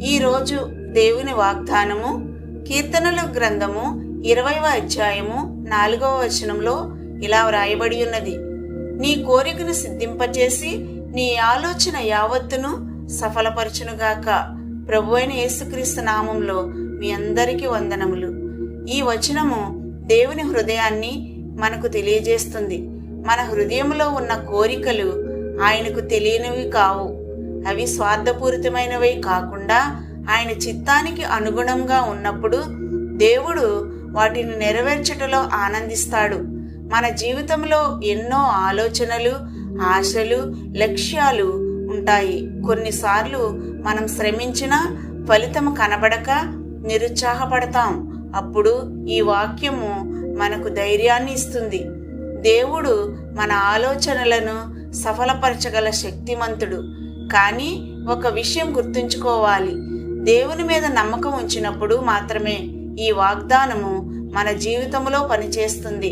ఈరోజు దేవుని వాగ్దానము కీర్తనల గ్రంథము 20వ అధ్యాయము 4వ వచనంలో ఇలా వ్రాయబడి ఉన్నది. నీ కోరికను సిద్ధింపచేసి నీ ఆలోచన యావత్తును సఫలపరచునుగాక. ప్రభువైన యేసుక్రీస్తు నామంలో మీ అందరికీ వందనములు. ఈ వచనము దేవుని హృదయాన్ని మనకు తెలియజేస్తుంది. మన హృదయంలో ఉన్న కోరికలు ఆయనకు తెలియనివి కావు. అవి స్వార్థపూరితమైనవి కాకుండా ఆయన చిత్తానికి అనుగుణంగా ఉన్నప్పుడు దేవుడు వాటిని నెరవేర్చటలో ఆనందిస్తాడు. మన జీవితంలో ఎన్నో ఆలోచనలు, ఆశలు, లక్ష్యాలు ఉంటాయి. కొన్నిసార్లు మనం శ్రమించినా ఫలితం కనబడక నిరుత్సాహపడతాం. అప్పుడు ఈ వాక్యము మనకు ధైర్యాన్ని ఇస్తుంది. దేవుడు మన ఆలోచనలను సఫలపరచగల శక్తిమంతుడు. కానీ ఒక విషయం గుర్తుంచుకోవాలి, దేవుని మీద నమ్మకం ఉంచినప్పుడు మాత్రమే ఈ వాగ్దానము మన జీవితంలో పనిచేస్తుంది.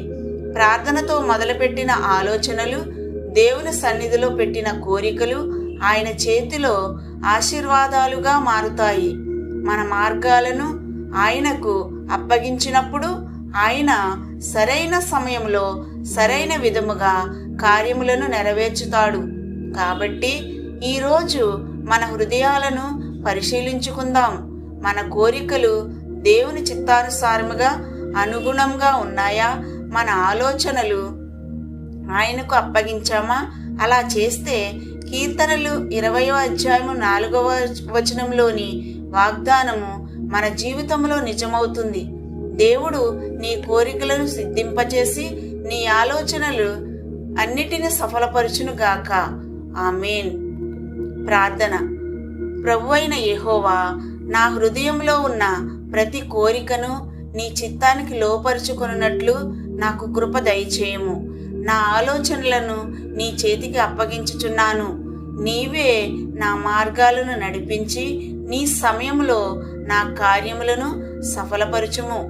ప్రార్థనతో మొదలుపెట్టిన ఆలోచనలు, దేవుని సన్నిధిలో పెట్టిన కోరికలు ఆయన చేతిలో ఆశీర్వాదాలుగా మారుతాయి. మన మార్గాలను ఆయనకు అప్పగించినప్పుడు ఆయన సరైన సమయంలో సరైన విధముగా కార్యములను నెరవేర్చుతాడు. కాబట్టి ఈరోజు మన హృదయాలను పరిశీలించుకుందాం. మన కోరికలు దేవుని చిత్తానుసారముగా అనుగుణంగా ఉన్నాయా? మన ఆలోచనలు ఆయనకు అప్పగించామా? అలా చేస్తే కీర్తనలు 20వ అధ్యాయము 4వ వచనంలోని వాగ్దానము మన జీవితంలో నిజమవుతుంది. దేవుడు నీ కోరికలను సిద్ధింపచేసి నీ ఆలోచనలు అన్నిటిని సఫలపరచునుగాక. ఆమేన్. ప్రార్థన. ప్రభువైన యెహోవా, నా హృదయంలో ఉన్న ప్రతి కోరికను నీ చిత్తానికి లోపరుచుకున్నట్లు నాకు కృప దయచేయము. నా ఆలోచనలను నీ చేతికి అప్పగించుచున్నాను. నీవే నా మార్గాలను నడిపించి నీ సమయంలో నా కార్యములను సఫలపరచుము.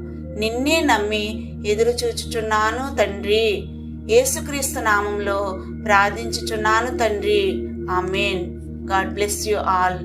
నిన్నే నమ్మి ఎదురు చూచుచున్నాను తండ్రి. యేసుక్రీస్తు నామంలో ప్రార్థించుచున్నాను తండ్రి. ఆమేన్. God bless you all.